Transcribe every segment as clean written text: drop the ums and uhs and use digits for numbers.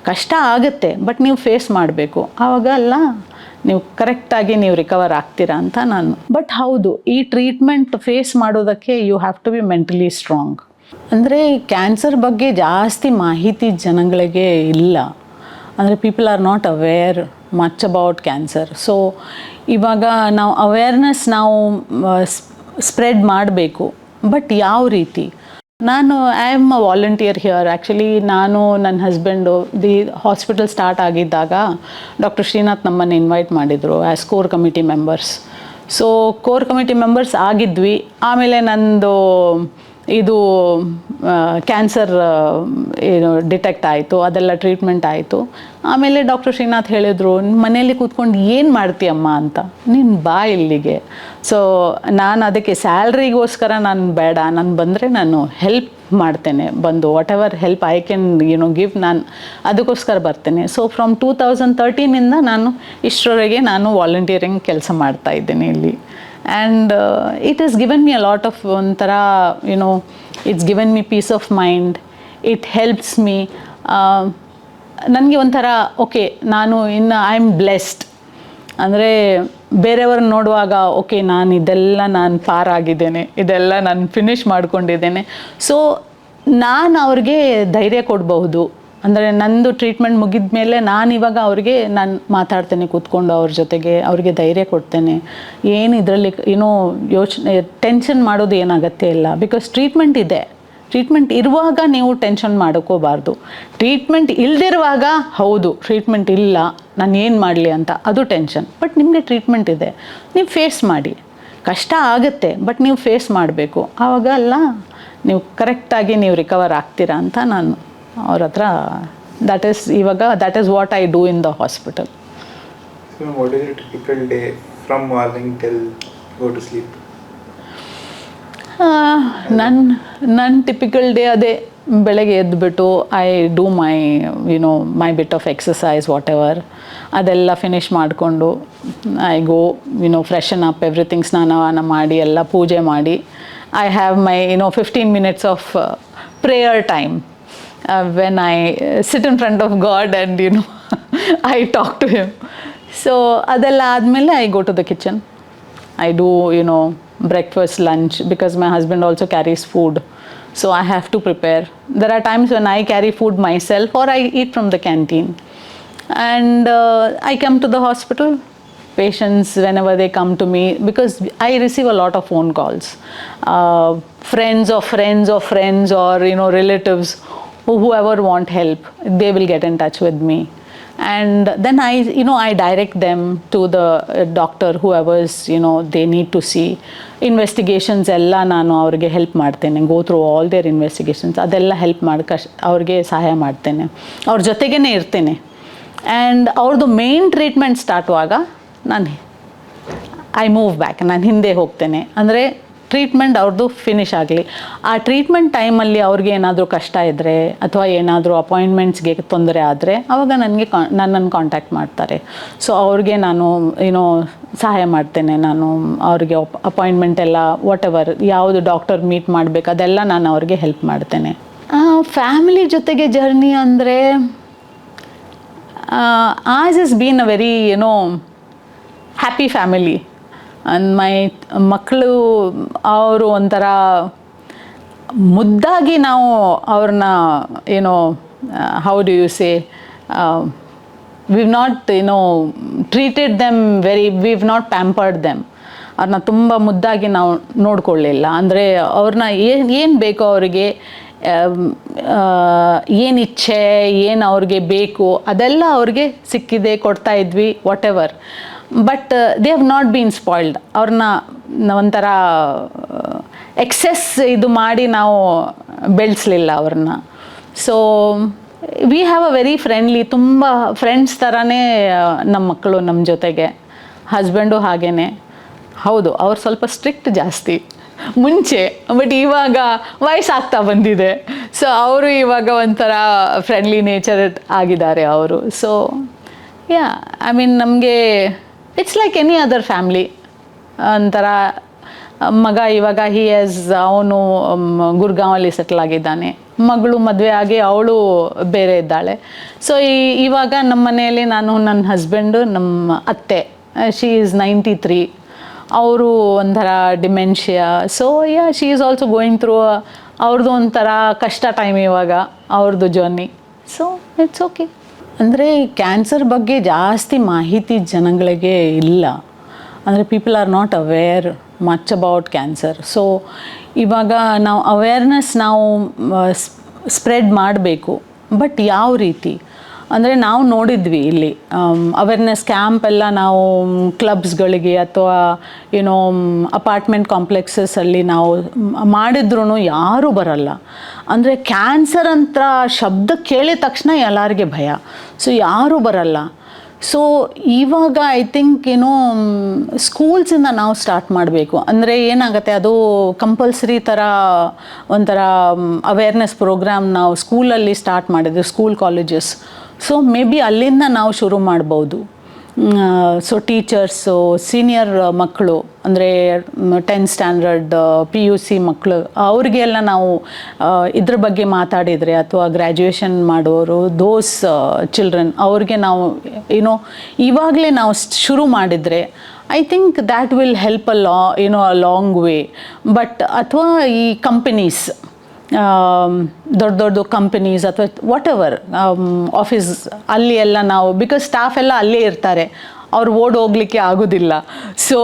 ಕಷ್ಟ ಆಗುತ್ತೆ, ಬಟ್ ನೀವು ಫೇಸ್ ಮಾಡಬೇಕು. ಆವಾಗ ಅಲ್ಲ ನೀವು ಕರೆಕ್ಟಾಗಿ ನೀವು ರಿಕವರ್ ಆಗ್ತೀರಾ ಅಂತ ನಾನು. ಬಟ್ ಹೌದು, ಈ ಟ್ರೀಟ್ಮೆಂಟ್ ಫೇಸ್ ಮಾಡೋದಕ್ಕೆ you have to be mentally strong. ಅಂದರೆ ಕ್ಯಾನ್ಸರ್ ಬಗ್ಗೆ ಜಾಸ್ತಿ ಮಾಹಿತಿ ಜನಗಳಿಗೆ ಇಲ್ಲ. ಅಂದರೆ people are not aware much about cancer. So ಇವಾಗ ನಾವು ಅವೇರ್ನೆಸ್ ನಾವು ಸ್ಪ್ರೆಡ್ ಮಾಡಬೇಕು. ಬಟ್ ಯಾವ ರೀತಿ? ನಾನು I am a volunteer here. Actually ನಾನು ನನ್ನ ಹಸ್ಬೆಂಡು ಹಾಸ್ಪಿಟಲ್ ಸ್ಟಾರ್ಟ್ ಆಗಿದ್ದಾಗ ಡಾಕ್ಟರ್ ಶ್ರೀನಾಥ್ ನಮ್ಮನ್ನು ಇನ್ವೈಟ್ ಮಾಡಿದರು as core committee members. So core committee members ಆಗಿದ್ವಿ. ಆಮೇಲೆ ನಂದು ಇದು ಕ್ಯಾನ್ಸರ್ ಏನು ಡಿಟೆಕ್ಟ್ ಆಯಿತು, ಅದೆಲ್ಲ ಟ್ರೀಟ್ಮೆಂಟ್ ಆಯಿತು. ಆಮೇಲೆ ಡಾಕ್ಟರ್ ಶ್ರೀನಾಥ್ ಹೇಳಿದರು, ಮನೆಯಲ್ಲಿ ಕೂತ್ಕೊಂಡು ಏನು ಮಾಡ್ತೀಯಮ್ಮ ಅಂತ, ನೀನು ಬಾ ಇಲ್ಲಿಗೆ. ಸೊ ನಾನು ಅದಕ್ಕೆ ಸ್ಯಾಲ್ರಿಗೋಸ್ಕರ ನಾನು ಬೇಡ, ನಾನು ಬಂದರೆ ನಾನು ಹೆಲ್ಪ್ ಮಾಡ್ತೇನೆ, ಬಂದು what ever help I can give, ನಾನು ಅದಕ್ಕೋಸ್ಕರ ಬರ್ತೇನೆ. ಸೊ ಫ್ರಮ್ 2013 ನಾನು ಇಷ್ಟರವರೆಗೆ ನಾನು ವಾಲಂಟಿಯರಿಂಗ್ ಕೆಲಸ ಮಾಡ್ತಾ ಇದ್ದೇನೆ ಇಲ್ಲಿ. And it has given me a lot of ಒಂಥರ it's given me peace of mind. It helps me. ನನಗೆ ಒಂಥರ ಓಕೆ, ನಾನು ಇನ್ನು ಐ ಆಮ್ ಬ್ಲೆಸ್ಡ್. ಅಂದರೆ ಬೇರೆಯವ್ರನ್ನ ನೋಡುವಾಗ ಓಕೆ, ನಾನು ಪಾರಾಗಿದ್ದೇನೆ, ಇದೆಲ್ಲ ನಾನು ಫಿನಿಷ್ ಮಾಡ್ಕೊಂಡಿದ್ದೇನೆ. ಸೊ ನಾನು ಅವ್ರಿಗೆ ಧೈರ್ಯ ಕೊಡಬಹುದು. ಅಂದರೆ ನಂದು ಟ್ರೀಟ್ಮೆಂಟ್ ಮುಗಿದ ಮೇಲೆ ನಾನಿವಾಗ ನಾನು ಮಾತಾಡ್ತೇನೆ ಕೂತ್ಕೊಂಡು ಅವ್ರ ಜೊತೆಗೆ, ಅವ್ರಿಗೆ ಧೈರ್ಯ ಕೊಡ್ತೇನೆ. ಏನು ಇದರಲ್ಲಿ ಟೆನ್ಷನ್ ಮಾಡೋದು ಏನು ಅಗತ್ಯ ಇಲ್ಲ. ಬಿಕಾಸ್ ಟ್ರೀಟ್ಮೆಂಟ್ ಇದೆ. ಟ್ರೀಟ್ಮೆಂಟ್ ಇರುವಾಗ ನೀವು ಟೆನ್ಷನ್ ಮಾಡ್ಕೋಬಾರ್ದು. ಟ್ರೀಟ್ಮೆಂಟ್ ಇಲ್ಲದಿರುವಾಗ ಹೌದು ಟ್ರೀಟ್ಮೆಂಟ್ ಇಲ್ಲ, ನಾನು ಏನು ಮಾಡಲಿ ಅಂತ ಅದು ಟೆನ್ಷನ್. ಬಟ್ ನಿಮಗೆ ಟ್ರೀಟ್ಮೆಂಟ್ ಇದೆ, ನೀವು ಫೇಸ್ ಮಾಡಿ. ಕಷ್ಟ ಆಗುತ್ತೆ, ಬಟ್ ನೀವು ಫೇಸ್ ಮಾಡಬೇಕು. ಆವಾಗ ಅಲ್ಲ ನೀವು ಕರೆಕ್ಟಾಗಿ ನೀವು ರಿಕವರ್ ಆಗ್ತೀರಾ ಅಂತ ನಾನು ಅವ್ರ ಹತ್ರ that is what I do in the hospital. So what is your typical day from morning till go to sleep? ನನ್ನ ಟಿಪಿಕಲ್ ಡೇ ಅದೇ, ಬೆಳಗ್ಗೆ ಎದ್ದುಬಿಟ್ಟು I do my bit of exercise whatever, ಅದೆಲ್ಲ ಫಿನಿಷ್ ಮಾಡಿಕೊಂಡು I go freshen up everything, ಸ್ನಾನ ಮಾಡಿ ಎಲ್ಲ ಪೂಜೆ ಮಾಡಿ I have my 15 minutes of prayer time. When I sit in front of God and I talk to him. So adella admele I go to the kitchen. I do breakfast, lunch, because my husband also carries food. So I have to prepare. There are times when I carry food myself or I eat from the canteen. And I come to the hospital. Patients, whenever they come to me, because I receive a lot of phone calls. Friends of friends of friends or relatives, whoever want help, they will get in touch with me. And then I direct them to the doctor, whoever's they need to see. Investigations ella nanu avrige help ಮಾಡ್ತೇನೆ. Go through all their investigations, ಅದೆಲ್ಲ help ಅವ್ರಿಗೆ ಸಹಾಯ ಮಾಡ್ತೇನೆ, ಅವ್ರ ಜೊತೆಗೇ ಇರ್ತೇನೆ. And ಅವ್ರದ್ದು main treatment start ಆವಾಗ ಐ ಮೂವ್ ಬ್ಯಾಕ್, ನಾನು ಹಿಂದೆ ಹೋಗ್ತೇನೆ. ಅಂದರೆ ಟ್ರೀಟ್ಮೆಂಟ್ ಅವ್ರದ್ದು ಫಿನಿಷ್ ಆಗಲಿ. ಆ ಟ್ರೀಟ್ಮೆಂಟ್ ಟೈಮಲ್ಲಿ ಅವ್ರಿಗೆ ಏನಾದರೂ ಕಷ್ಟ ಇದ್ದರೆ ಅಥವಾ ಏನಾದರೂ ಅಪಾಯಿಂಟ್ಮೆಂಟ್ಸ್ಗೆ ತೊಂದರೆ ಆದರೆ ಆವಾಗ ನನ್ನನ್ನು ಕಾಂಟ್ಯಾಕ್ಟ್ ಮಾಡ್ತಾರೆ. ಸೊ ಅವ್ರಿಗೆ ನಾನು ಸಹಾಯ ಮಾಡ್ತೇನೆ. ನಾನು ಅವ್ರಿಗೆ ಅಪಾಯಿಂಟ್ಮೆಂಟ್ ಎಲ್ಲ ವಾಟ್ ಎವರ್ ಯಾವುದು ಡಾಕ್ಟರ್ ಮೀಟ್ ಮಾಡಬೇಕು ಅದೆಲ್ಲ ನಾನು ಅವ್ರಿಗೆ ಹೆಲ್ಪ್ ಮಾಡ್ತೇನೆ. ಫ್ಯಾಮಿಲಿ ಜೊತೆಗೆ ಜರ್ನಿ ಅಂದರೆ as is been a very happy family. And my ಮಕ್ಕಳು ಅವರು ಒಂಥರ ಮುದ್ದಾಗಿ ನಾವು ಅವ್ರನ್ನ how do you say we've not treated them we've not pampered them. ಅವ್ರನ್ನ ತುಂಬ ಮುದ್ದಾಗಿ ನಾವು ನೋಡ್ಕೊಳ್ಳಿಲ್ಲ. ಅಂದರೆ ಅವ್ರನ್ನ ಏನು ಬೇಕೋ ಅವರಿಗೆ, ಏನು ಇಚ್ಛೆ, ಏನು ಅವ್ರಿಗೆ ಬೇಕು ಅದೆಲ್ಲ ಅವ್ರಿಗೆ ಸಿಕ್ಕಿದೆ, ಕೊಡ್ತಾ ಇದ್ವಿ what ever. But they have not been spoiled. ಅವ್ರನ್ನ ಒಂಥರ ಎಕ್ಸೆಸ್ ಇದು ಮಾಡಿ ನಾವು ಬೆಳೆಸಲಿಲ್ಲ ಅವ್ರನ್ನ. So we have a very friendly, ತುಂಬ ಫ್ರೆಂಡ್ಸ್ ಥರನೇ ನಮ್ಮ ಮಕ್ಕಳು ನಮ್ಮ ಜೊತೆಗೆ. ಹಸ್ಬೆಂಡು ಹಾಗೇ. ಹೌದು, ಅವ್ರು ಸ್ವಲ್ಪ ಸ್ಟ್ರಿಕ್ಟ್ ಜಾಸ್ತಿ ಮುಂಚೆ, ಬಟ್ ಇವಾಗ ವಯಸ್ಸಾಗ್ತಾ ಬಂದಿದೆ. ಸೊ ಅವರು ಇವಾಗ ಒಂಥರ ಫ್ರೆಂಡ್ಲಿ ನೇಚರ್ ಆಗಿದ್ದಾರೆ ಅವರು. ಸೊ ಯಾ, ಐ ಮೀನ್ ನಮಗೆ it's like any other family. ಒಂಥರ ಮಗ ಇವಾಗ ಅವನು ಗುರ್ಗಾಂವಲ್ಲಿ ಸೆಟ್ಲ್ ಆಗಿದ್ದಾನೆ. ಮಗಳು ಮದುವೆ ಆಗಿ ಅವಳು ಬೇರೆ ಇದ್ದಾಳೆ. ಸೊ ಇವಾಗ ನಮ್ಮ ಮನೆಯಲ್ಲಿ ನಾನು, ನನ್ನ ಹಸ್ಬೆಂಡು, ನಮ್ಮ ಅತ್ತೆ, ಶಿ ಈಸ್ 93, ಅವರು ಒಂಥರ dementia. So she is also going through ಅವ್ರದ್ದು ಒಂಥರ ಕಷ್ಟ ಟೈಮ್ ಇವಾಗ ಅವ್ರದ್ದು ಜರ್ನಿ. So it's okay. ಅಂದರೆ ಕ್ಯಾನ್ಸರ್ ಬಗ್ಗೆ ಜಾಸ್ತಿ ಮಾಹಿತಿ ಜನಗಳಿಗೆ ಇಲ್ಲ. ಅಂದರೆ people are not aware much about cancer. So ಇವಾಗ ನಾವು ಅವೇರ್ನೆಸ್ ನಾವು ಸ್ಪ್ರೆಡ್ ಮಾಡಬೇಕು. ಬಟ್ ಯಾವ ರೀತಿ ಅಂದರೆ ನಾವು ನೋಡಿದ್ವಿ ಇಲ್ಲಿ ಅವೇರ್ನೆಸ್ ಕ್ಯಾಂಪ್ ಎಲ್ಲ ನಾವು ಕ್ಲಬ್ಸ್ಗಳಿಗೆ ಅಥವಾ ಏನೋ ಅಪಾರ್ಟ್ಮೆಂಟ್ ಕಾಂಪ್ಲೆಕ್ಸಸ್ಸಲ್ಲಿ ನಾವು ಮಾಡಿದ್ರೂ ಯಾರೂ ಬರಲ್ಲ. ಅಂದರೆ ಕ್ಯಾನ್ಸರ್ ಅಂತ ಶಬ್ದ ಕೇಳಿದ ತಕ್ಷಣ ಎಲ್ಲರಿಗೆ ಭಯ. ಸೊ ಯಾರೂ ಬರಲ್ಲ. ಸೊ ಇವಾಗ ಐ ಥಿಂಕ್ ಸ್ಕೂಲ್ಸಿಂದ ನಾವು ಸ್ಟಾರ್ಟ್ ಮಾಡಬೇಕು. ಅಂದರೆ ಏನಾಗುತ್ತೆ, ಅದು ಕಂಪಲ್ಸರಿ ಥರ ಒಂಥರ ಅವೇರ್ನೆಸ್ ಪ್ರೋಗ್ರಾಮ್ ನಾವು ಸ್ಕೂಲಲ್ಲಿ ಸ್ಟಾರ್ಟ್ ಮಾಡಿದ್ವಿ, school colleges. So may be ಅಲ್ಲಿಂದ ನಾವು ಶುರು ಮಾಡ್ಬೋದು. ಸೊ ಟೀಚರ್ಸು, ಸೀನಿಯರ್ ಮಕ್ಕಳು ಅಂದರೆ 10th ಸ್ಟ್ಯಾಂಡರ್ಡ್ PUC ಮಕ್ಕಳು, ಅವ್ರಿಗೆಲ್ಲ ನಾವು ಇದ್ರ ಬಗ್ಗೆ ಮಾತಾಡಿದರೆ, ಅಥವಾ ಗ್ರ್ಯಾಜುಯೇಷನ್ ಮಾಡೋರು, ದೋಸ್ ಚಿಲ್ಡ್ರನ್, ಅವ್ರಿಗೆ ನಾವು ಇವಾಗಲೇ ನಾವು ಶುರು ಮಾಡಿದರೆ I think that will help a long way. But ಅಥವಾ ಈ ಕಂಪನೀಸ್, ದೊಡ್ಡ ಕಂಪನೀಸ್ ಅಥವಾ ವಾಟ್ ಎವರ್ ಆಫೀಸ್, ಅಲ್ಲಿ ಎಲ್ಲ ನಾವು, ಬಿಕಾಸ್ ಸ್ಟಾಫ್ ಎಲ್ಲ ಅಲ್ಲೇ ಇರ್ತಾರೆ, ಅವ್ರು ಹೋಗ್ಲಿಕ್ಕೆ ಆಗೋದಿಲ್ಲ. So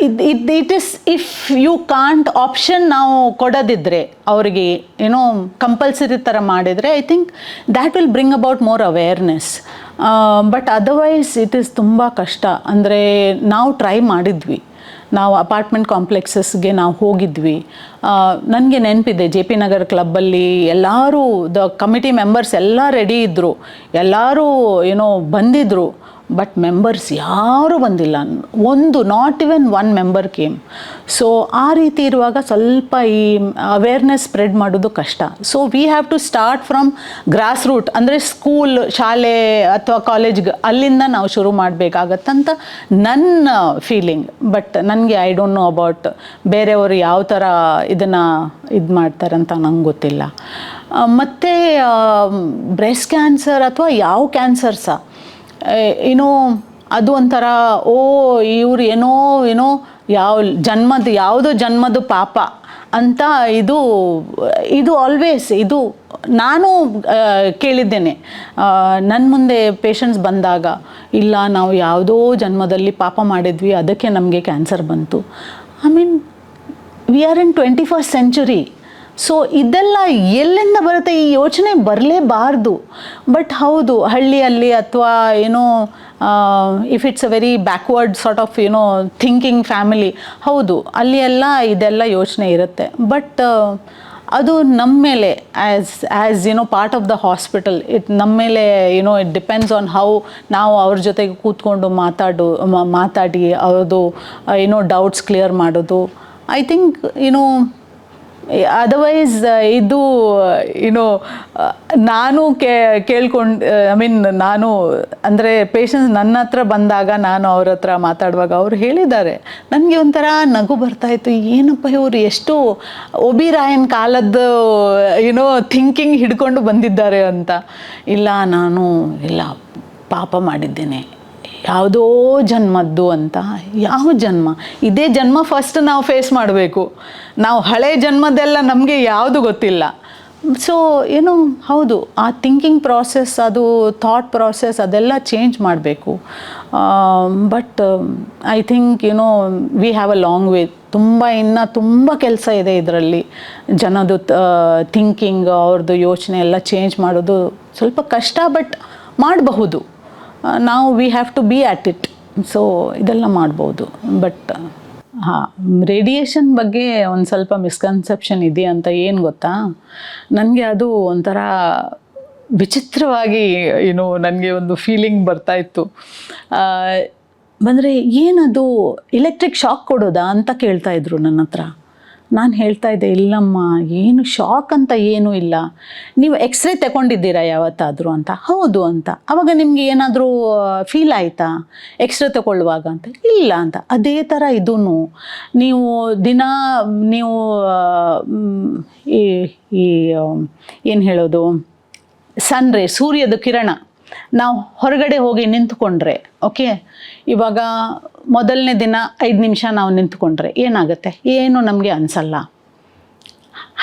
it is, if you can't option ನಾವು ಕೊಡೋದಿದ್ರೆ ಅವರಿಗೆ ಕಂಪಲ್ಸರಿ ಥರ ಮಾಡಿದರೆ I think that will bring about more awareness. But otherwise it is ತುಂಬ ಕಷ್ಟ. ಅಂದರೆ ನಾವು ಟ್ರೈ ಮಾಡಿದ್ವಿ, ನಾವು ಅಪಾರ್ಟ್ಮೆಂಟ್ ಕಾಂಪ್ಲೆಕ್ಸಸ್ಗೆ ನಾವು ಹೋಗಿದ್ವಿ. ನನಗೆ ನೆನಪಿದೆ, JP ನಗರ್ ಕ್ಲಬ್ಬಲ್ಲಿ ಎಲ್ಲರೂ ಕಮಿಟಿ ಮೆಂಬರ್ಸ್ ಎಲ್ಲ ರೆಡಿ ಇದ್ದರು, ಎಲ್ಲರೂ ಬಂದಿದ್ದರು. ಬಟ್ ಮೆಂಬರ್ಸ್ ಯಾರೂ ಬಂದಿಲ್ಲ, not even one member came. So ಆ ರೀತಿ ಇರುವಾಗ ಸ್ವಲ್ಪ ಈ ಅವೇರ್ನೆಸ್ ಸ್ಪ್ರೆಡ್ ಮಾಡೋದು ಕಷ್ಟ. So we have to start from grass root, ಅಂದರೆ ಸ್ಕೂಲ್, ಶಾಲೆ ಅಥವಾ ಕಾಲೇಜ್ಗೆ, ಅಲ್ಲಿಂದ ನಾವು ಶುರು ಮಾಡಬೇಕಾಗತ್ತಂತ ನನ್ನ ಫೀಲಿಂಗ್. ಬಟ್ ನನಗೆ ಐ ಡೋಂಟ್ ನೋ ಅಬೌಟ್ ಬೇರೆಯವರು ಯಾವ ಥರ ಇದನ್ನು ಮಾಡ್ತಾರಂತ ನಂಗೆ ಗೊತ್ತಿಲ್ಲ. ಮತ್ತು ಬ್ರೆಸ್ಟ್ ಕ್ಯಾನ್ಸರ್ ಅಥವಾ ಯಾವ ಕ್ಯಾನ್ಸರ್ ಸಹ ಅದು ಒಂಥರ ಇವ್ರು ಯಾವುದೋ ಜನ್ಮದ ಪಾಪ ಅಂತ ಇದು ಆಲ್ವೇಸ್ ಇದು ನಾನು ಕೇಳಿದ್ದೇನೆ. ನನ್ನ ಮುಂದೆ ಪೇಷಂಟ್ಸ್ ಬಂದಾಗ, ಇಲ್ಲ ನಾವು ಯಾವುದೋ ಜನ್ಮದಲ್ಲಿ ಪಾಪ ಮಾಡಿದ್ವಿ, ಅದಕ್ಕೆ ನಮಗೆ ಕ್ಯಾನ್ಸರ್ ಬಂತು. I mean we are in 21st century. So ಇದೆಲ್ಲ ಎಲ್ಲಿಂದ ಬರುತ್ತೆ? ಈ ಯೋಚನೆ ಬರಲೇಬಾರ್ದು. ಬಟ್ ಹೌದು, ಹಳ್ಳಿಯಲ್ಲಿ ಅಥವಾ if it's a very backward sort of thinking family, ಹೌದು ಅಲ್ಲಿ ಎಲ್ಲ ಇದೆಲ್ಲ ಯೋಚನೆ ಇರುತ್ತೆ. ಬಟ್ ಅದು ನಮ್ಮ ಮೇಲೆ as part of the hospital, ನಮ್ಮ ಮೇಲೆ ಇಟ್ ಡಿಪೆಂಡ್ಸ್ ಆನ್ ಹೌ ನಾವು ಅವ್ರ ಜೊತೆಗೆ ಕೂತ್ಕೊಂಡು ಮಾತಾಡಿ ಅವ್ರದ್ದು ಡೌಟ್ಸ್ ಕ್ಲಿಯರ್ ಮಾಡೋದು. ಐ ಥಿಂಕ್ ಅದರ್ವೈಸ್ ಇದು ನಾನು ಕೇಳ್ಕೊಂಡು, ಐ ಮೀನ್ ನಾನು ಅಂದರೆ ಪೇಷಂಟ್ಸ್ ನನ್ನ ಹತ್ರ ಬಂದಾಗ ನಾನು ಅವ್ರ ಹತ್ರ ಮಾತಾಡುವಾಗ ಅವ್ರು ಹೇಳಿದ್ದಾರೆ, ನನಗೆ ಒಂಥರ ನಗು ಬರ್ತಾಯಿತ್ತು. ಏನಪ್ಪ ಇವರು ಎಷ್ಟು ಒಬಿರಾಯನ್ ಕಾಲದ್ದು ಥಿಂಕಿಂಗ್ ಹಿಡ್ಕೊಂಡು ಬಂದಿದ್ದಾರೆ ಅಂತ. ಇಲ್ಲ, ನಾನು ಇಲ್ಲ ಪಾಪ ಮಾಡಿದ್ದೇನೆ, ಯಾವುದೋ ಜನ್ಮದ್ದು ಅಂತ. ಯಾವ ಜನ್ಮ? ಇದೇ ಜನ್ಮ ಫಸ್ಟ್ ನಾವು ಫೇಸ್ ಮಾಡಬೇಕು. ನಾವು ಹಳೆ ಜನ್ಮದೆಲ್ಲ ನಮಗೆ ಯಾವುದು ಗೊತ್ತಿಲ್ಲ. ಸೊ ಹೌದು, ಆ ಥಿಂಕಿಂಗ್ ಪ್ರಾಸೆಸ್, ಅದು ಥಾಟ್ ಪ್ರಾಸೆಸ್, ಅದೆಲ್ಲ ಚೇಂಜ್ ಮಾಡಬೇಕು. But I think we have a long way. ಇನ್ನೂ ತುಂಬ ಕೆಲಸ ಇದೆ ಇದರಲ್ಲಿ. ಜನದು ಥಿಂಕಿಂಗ್, ಅವ್ರದ್ದು ಯೋಚನೆ ಎಲ್ಲ ಚೇಂಜ್ ಮಾಡೋದು ಸ್ವಲ್ಪ ಕಷ್ಟ, ಬಟ್ ಮಾಡಬಹುದು. ನಾವು we have to be at it. So ಇದೆಲ್ಲ ಮಾಡ್ಬೋದು. ಬಟ್ ರೇಡಿಯೇಷನ್ ಬಗ್ಗೆ ಒಂದು ಸ್ವಲ್ಪ ಮಿಸ್ಕನ್ಸೆಪ್ಷನ್ ಇದೆ ಅಂತ. ಏನು ಗೊತ್ತಾ, ನನಗೆ ಅದು ಒಂಥರ ವಿಚಿತ್ರವಾಗಿ ನನಗೆ ಒಂದು ಫೀಲಿಂಗ್ ಬರ್ತಾಯಿತ್ತು. ಅಂದರೆ ಏನದು ಎಲೆಕ್ಟ್ರಿಕ್ ಶಾಕ್ ಕೊಡೋದಾ ಅಂತ ಕೇಳ್ತಾಯಿದ್ರು ನನ್ನ ಹತ್ರ. ನಾನು ಹೇಳ್ತಾ ಇದ್ದೆ, ಇಲ್ಲಮ್ಮ ಏನು ಶಾಕ್ ಅಂತ ಏನೂ ಇಲ್ಲ, ನೀವು ಎಕ್ಸ್ರೇ ತಗೊಂಡಿದ್ದೀರಾ ಯಾವತ್ತಾದರೂ ಅಂತ. ಹೌದು ಅಂತ. ಆವಾಗ ನಿಮಗೆ ಏನಾದರೂ ಫೀಲ್ ಆಯಿತಾ ಎಕ್ಸ್ರೇ ತಗೊಳ್ಳುವಾಗ ಅಂತ? ಇಲ್ಲ ಅಂತ. ಅದೇ ಥರ ಇದೂ ನೀವು ದಿನ ನೀವು ಈ ಏನು ಹೇಳೋದು, ಸನ್ರೇ, ಸೂರ್ಯದ ಕಿರಣ ನಾವು ಹೊರಗಡೆ ಹೋಗಿ ನಿಂತ್ಕೊಂಡ್ರೆ, ಓಕೆ, ಇವಾಗ ಮೊದಲನೇ ದಿನ 5 ನಿಮಿಷ ನಾವು ನಿಂತ್ಕೊಂಡ್ರೆ ಏನಾಗುತ್ತೆ? ಏನು ನಮಗೆ ಅನಿಸಲ್ಲ.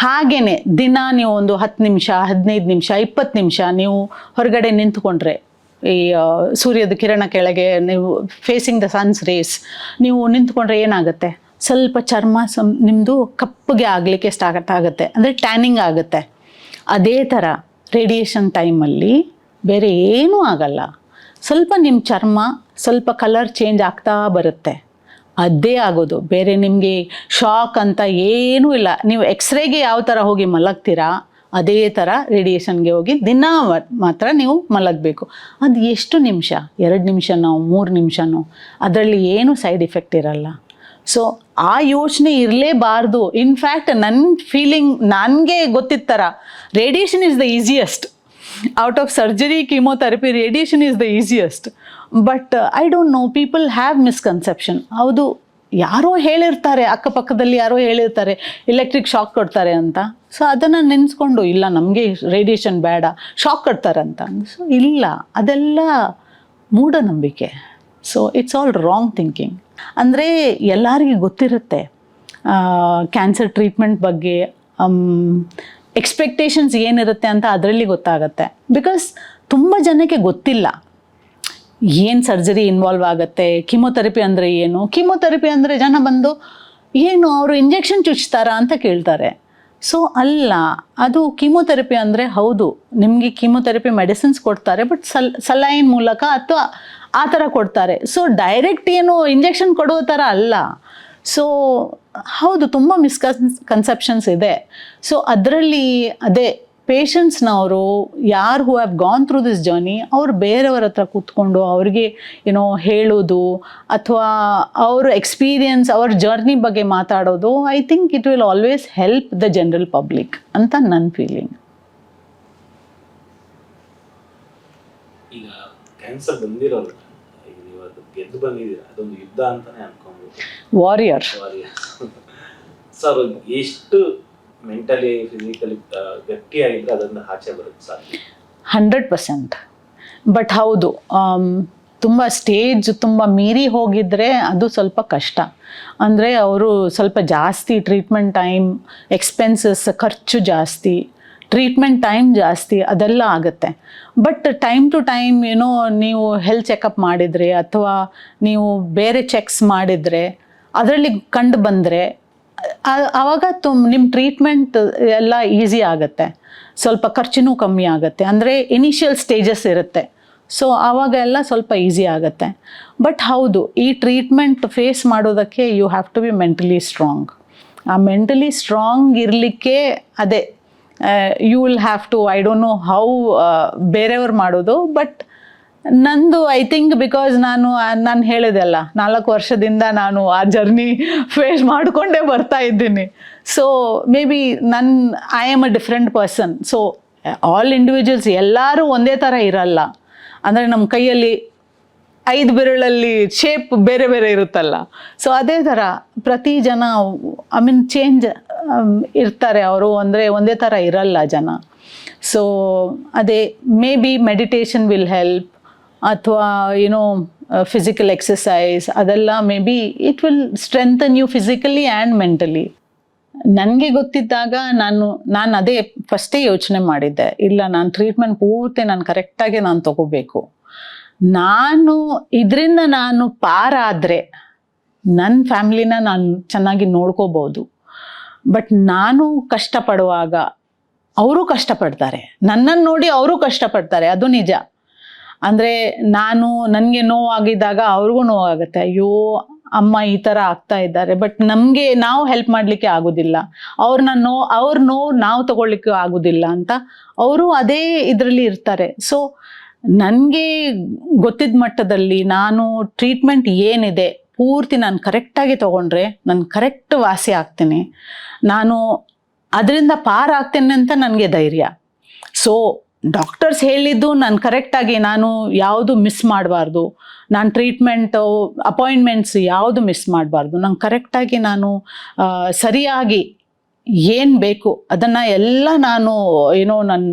ಹಾಗೆಯೇ ದಿನ ನೀವು ಒಂದು 10 ನಿಮಿಷ, 15 ನಿಮಿಷ, 20 ನಿಮಿಷ ನೀವು ಹೊರಗಡೆ ನಿಂತ್ಕೊಂಡ್ರೆ, ಈ ಸೂರ್ಯದ ಕಿರಣ ಕೆಳಗೆ ನೀವು ಫೇಸಿಂಗ್ ದ ಸನ್ಸ್ ರೇಸ್ ನೀವು ನಿಂತ್ಕೊಂಡ್ರೆ ಏನಾಗುತ್ತೆ? ಸ್ವಲ್ಪ ಚರ್ಮ ನಿಮ್ಮದು ಕಪ್ಪಗೆ ಆಗಲಿಕ್ಕೆ ಸ್ಟಾರ್ಟ್ ಆಗುತ್ತೆ, ಅಂದರೆ ಟ್ಯಾನಿಂಗ್ ಆಗುತ್ತೆ. ಅದೇ ಥರ ರೇಡಿಯೇಷನ್ ಟೈಮಲ್ಲಿ ಬೇರೆ ಏನೂ ಆಗಲ್ಲ, ಸ್ವಲ್ಪ ನಿಮ್ಮ ಚರ್ಮ ಸ್ವಲ್ಪ ಕಲರ್ ಚೇಂಜ್ ಆಗ್ತಾ ಬರುತ್ತೆ, ಅದೇ ಆಗೋದು. ಬೇರೆ ನಿಮಗೆ ಶಾಕ್ ಅಂತ ಏನೂ ಇಲ್ಲ. ನೀವು ಎಕ್ಸ್ರೇಗೆ ಯಾವ ಥರ ಹೋಗಿ ಮಲಗ್ತೀರಾ ಅದೇ ಥರ ರೇಡಿಯೇಷನ್ಗೆ ಹೋಗಿ ದಿನ ಮಾತ್ರ ನೀವು ಮಲಗಬೇಕು. ಅದು ಎಷ್ಟು ನಿಮಿಷ? 2 ನಿಮಿಷನೋ 3 ನಿಮಿಷನೋ, ಅದರಲ್ಲಿ ಏನೂ ಸೈಡ್ ಎಫೆಕ್ಟ್ ಇರಲ್ಲ. ಸೊ ಆ ಯೋಚನೆ ಇರಲೇಬಾರ್ದು. ಇನ್ಫ್ಯಾಕ್ಟ್ ನನ್ನ ಫೀಲಿಂಗ್, ನನಗೆ ಗೊತ್ತಿದ್ದ ಥರ radiation is the easiest. Out of surgery, chemotherapy, radiation is the easiest. But I don't no, people have misconception. ಹೌದು, ಯಾರೋ ಹೇಳಿರ್ತಾರೆ, ಅಕ್ಕಪಕ್ಕದಲ್ಲಿ ಯಾರೋ ಹೇಳಿರ್ತಾರೆ ಎಲೆಕ್ಟ್ರಿಕ್ ಶಾಕ್ ಕೊಡ್ತಾರೆ ಅಂತ. ಸೊ ಅದನ್ನು ನೆನೆಸ್ಕೊಂಡು, ಇಲ್ಲ ನಮಗೆ ರೇಡಿಯೇಷನ್ ಬೇಡ, ಶಾಕ್ ಕೊಡ್ತಾರಂತ. ಸೊ ಇಲ್ಲ, ಅದೆಲ್ಲ ಮೂಢನಂಬಿಕೆ. So it's all wrong thinking. ಅಂದರೆ ಎಲ್ಲರಿಗೂ ಗೊತ್ತಿರುತ್ತೆ ಕ್ಯಾನ್ಸರ್ ಟ್ರೀಟ್ಮೆಂಟ್ ಬಗ್ಗೆ, ಎಕ್ಸ್ಪೆಕ್ಟೇಷನ್ಸ್ ಏನಿರುತ್ತೆ ಅಂತ ಅದರಲ್ಲಿ ಗೊತ್ತಾಗುತ್ತೆ. ಬಿಕಾಸ್ ತುಂಬ ಜನಕ್ಕೆ ಗೊತ್ತಿಲ್ಲ ಏನು ಸರ್ಜರಿ ಇನ್ವಾಲ್ವ್ ಆಗುತ್ತೆ, ಕೀಮೋಥೆರಪಿ ಅಂದರೆ ಏನು. ಕೀಮೋಥೆರಪಿ ಅಂದರೆ ಜನ ಬಂದು ಏನು ಅವರು ಇಂಜೆಕ್ಷನ್ ಚುಚ್ತಾರಾ ಅಂತ ಕೇಳ್ತಾರೆ. ಸೊ ಅಲ್ಲ, ಅದು ಕೀಮೋಥೆರಪಿ ಅಂದರೆ ಹೌದು ನಿಮಗೆ ಕೀಮೋಥೆರಪಿ ಮೆಡಿಸಿನ್ಸ್ ಕೊಡ್ತಾರೆ, ಬಟ್ ಸಲೈನ್ ಮೂಲಕ ಅಥವಾ ಆ ಥರ ಕೊಡ್ತಾರೆ. ಸೊ ಡೈರೆಕ್ಟ್ ಏನು ಇಂಜೆಕ್ಷನ್ ಕೊಡೋ ಥರ ಅಲ್ಲ. ಸೊ ಹೌದು, ತುಂಬ ಮಿಸ್ಕನ್ಸೆಪ್ಷನ್ಸ್ ಇದೆ. ಸೊ ಅದರಲ್ಲಿ ಅದೇ ಪೇಷಂಟ್ಸ್ನವರು ಯಾರು who have gone through this journey, ಅವ್ರು ಬೇರೆಯವ್ರ ಹತ್ರ ಕೂತ್ಕೊಂಡು ಅವ್ರಿಗೆ ಏನೋ ಹೇಳೋದು ಅಥವಾ ಅವ್ರ ಎಕ್ಸ್ಪೀರಿಯನ್ಸ್, ಅವ್ರ ಜರ್ನಿ ಬಗ್ಗೆ ಮಾತಾಡೋದು, I think it will always help the general public ಅಂತ ನನ್ನ ಫೀಲಿಂಗ್. ಈಗ ಕ್ಯಾನ್ಸರ್ ಬಂದಿರೋದು, ಈಗ ನೀವು ಅದು ಗೆದ್ದು ಬಂದಿದ್ದೀರಾ, ಅದೊಂದು ಯುದ್ಧ ಅಂತಾನೆ ಅನ್ಕೊಂಬೋದು. ವಾರಿಯರ್. ಸರ್, ಎಷ್ಟು ಮೆಂಟಲಿ ಫಿಸಿಕಲಿ ಗಟ್ಟಿಯಾಗಿದ್ರೆ ಅದನ್ನು ಆಚೆ ಬರುತ್ತೆ ಸರ್? 100%. ಬಟ್ ಹೌದು, ತುಂಬ ಸ್ಟೇಜ್ ತುಂಬ ಮೀರಿ ಹೋಗಿದ್ರೆ ಅದು ಸ್ವಲ್ಪ ಕಷ್ಟ. ಅಂದರೆ ಅವರು ಸ್ವಲ್ಪ ಜಾಸ್ತಿ ಟ್ರೀಟ್ಮೆಂಟ್ ಟೈಮ್, ಎಕ್ಸ್ಪೆನ್ಸಸ್, ಖರ್ಚು ಜಾಸ್ತಿ, ಟ್ರೀಟ್ಮೆಂಟ್ ಟೈಮ್ ಜಾಸ್ತಿ, ಅದೆಲ್ಲ ಆಗುತ್ತೆ. ಬಟ್ ಟೈಮ್ ಟು ಟೈಮ್ ಏನೋ ನೀವು ಹೆಲ್ತ್ ಚೆಕಪ್ ಮಾಡಿದರೆ ಅಥವಾ ನೀವು ಬೇರೆ ಚೆಕ್ಸ್ ಮಾಡಿದರೆ ಅದರಲ್ಲಿ ಕಂಡು ಬಂದರೆ ಆವಾಗ ನಿಮ್ಮ ಟ್ರೀಟ್ಮೆಂಟ್ ಎಲ್ಲ ಈಸಿ ಆಗುತ್ತೆ, ಸ್ವಲ್ಪ ಖರ್ಚಿನೂ ಕಮ್ಮಿ ಆಗುತ್ತೆ. ಅಂದರೆ ಇನಿಷಿಯಲ್ ಸ್ಟೇಜಸ್ ಇರುತ್ತೆ, ಸೊ ಆವಾಗ ಎಲ್ಲ ಸ್ವಲ್ಪ ಈಸಿ ಆಗುತ್ತೆ. ಬಟ್ ಹೌದು, ಈ ಟ್ರೀಟ್ಮೆಂಟ್ ಫೇಸ್ ಮಾಡೋದಕ್ಕೆ you have to be mentally strong. ಆ ಮೆಂಟಲಿ ಸ್ಟ್ರಾಂಗ್ ಇರಲಿಕ್ಕೆ ಅದೇ you will have to, I don't know how ಬೇರೆಯವ್ರು ಮಾಡೋದು, ಬಟ್ ನಂದು ಐ ಥಿಂಕ್ ಬಿಕಾಸ್ ನಾನು ಹೇಳಿದೆ ಅಲ್ಲ, 4 ವರ್ಷದಿಂದ ನಾನು ಆ ಜರ್ನಿ ಫೇಸ್ ಮಾಡಿಕೊಂಡೇ ಬರ್ತಾ ಇದ್ದೀನಿ. So may be I am a different person. So all individuals ಎಲ್ಲರೂ ಒಂದೇ ಥರ ಇರಲ್ಲ. ಅಂದರೆ ನಮ್ಮ ಕೈಯಲ್ಲಿ 5 ಬೆರಳಲ್ಲಿ ಶೇಪ್ ಬೇರೆ ಬೇರೆ ಇರುತ್ತಲ್ಲ. ಸೊ ಅದೇ ಥರ ಪ್ರತಿ ಜನ ಚೇಂಜ್ ಇರ್ತಾರೆ ಅವರು, ಅಂದರೆ ಒಂದೇ ಥರ ಇರಲ್ಲ ಜನ. ಸೊ ಅದೇ maybe meditation will help, ಅಥವಾ ಏನೋ ಫಿಸಿಕಲ್ ಎಕ್ಸಸೈಸ್, ಅದೆಲ್ಲ maybe it will strengthen you physically and mentally. ನನಗೆ ಗೊತ್ತಿದ್ದಾಗ ನಾನು ಅದೇ ಫಸ್ಟೇ ಯೋಚನೆ ಮಾಡಿದ್ದೆ, ಇಲ್ಲ ನಾನು ಟ್ರೀಟ್ಮೆಂಟ್ ಪೂರ್ತಿ ನಾನು ಕರೆಕ್ಟಾಗಿ ನಾನು ತಗೋಬೇಕು. ಇದರಿಂದ ನಾನು ಪಾರಾದರೆ ನನ್ನ ಫ್ಯಾಮ್ಲಿನ ನಾನು ಚೆನ್ನಾಗಿ ನೋಡ್ಕೋಬೋದು. ಬಟ್ ನಾನು ಕಷ್ಟಪಡುವಾಗ ಅವರು ಕಷ್ಟಪಡ್ತಾರೆ, ನನ್ನನ್ನು ನೋಡಿ ಅವರು ಕಷ್ಟಪಡ್ತಾರೆ, ಅದು ನಿಜ. ಅಂದರೆ ನನಗೆ ನೋವಾಗಿದ್ದಾಗ ಅವ್ರಿಗೂ ನೋವಾಗುತ್ತೆ, ಅಯ್ಯೋ ಅಮ್ಮ ಈ ಥರ ಆಗ್ತಾ ಇದ್ದಾರೆ, ಬಟ್ ನಾವು ಹೆಲ್ಪ್ ಮಾಡಲಿಕ್ಕೆ ಆಗೋದಿಲ್ಲ, ಅವ್ರ ನೋವು ನಾವು ತಗೊಳ್ಲಿಕ್ಕೆ ಆಗೋದಿಲ್ಲ ಅಂತ ಅವರು ಅದೇ ಇದರಲ್ಲಿ ಇರ್ತಾರೆ. ಸೊ ನನಗೆ ಗೊತ್ತಿದ್ದ ಮಟ್ಟದಲ್ಲಿ ನಾನು ಟ್ರೀಟ್ಮೆಂಟ್ ಏನಿದೆ ಪೂರ್ತಿ ನಾನು ಕರೆಕ್ಟಾಗಿ ತೊಗೊಂಡ್ರೆ ನಾನು ಕರೆಕ್ಟ್ ವಾಸಿ ಆಗ್ತೀನಿ, ನಾನು ಅದರಿಂದ ಪಾರಾಗ್ತೇನೆ ಅಂತ ನನಗೆ ಧೈರ್ಯ. ಸೊ ಡಾಕ್ಟರ್ಸ್ ಹೇಳಿದ್ದು ನಾನು ಕರೆಕ್ಟಾಗಿ ನಾನು ಯಾವುದು ಮಿಸ್ ಮಾಡಬಾರ್ದು, ನಾನು ಟ್ರೀಟ್ಮೆಂಟು ಅಪಾಯಿಂಟ್ಮೆಂಟ್ಸ್ ಯಾವುದು ಮಿಸ್ ಮಾಡಬಾರ್ದು, ನಂಗೆ ಕರೆಕ್ಟಾಗಿ ನಾನು ಸರಿಯಾಗಿ ಏನು ಬೇಕು ಅದನ್ನು ಎಲ್ಲ ನಾನು ನನ್ನ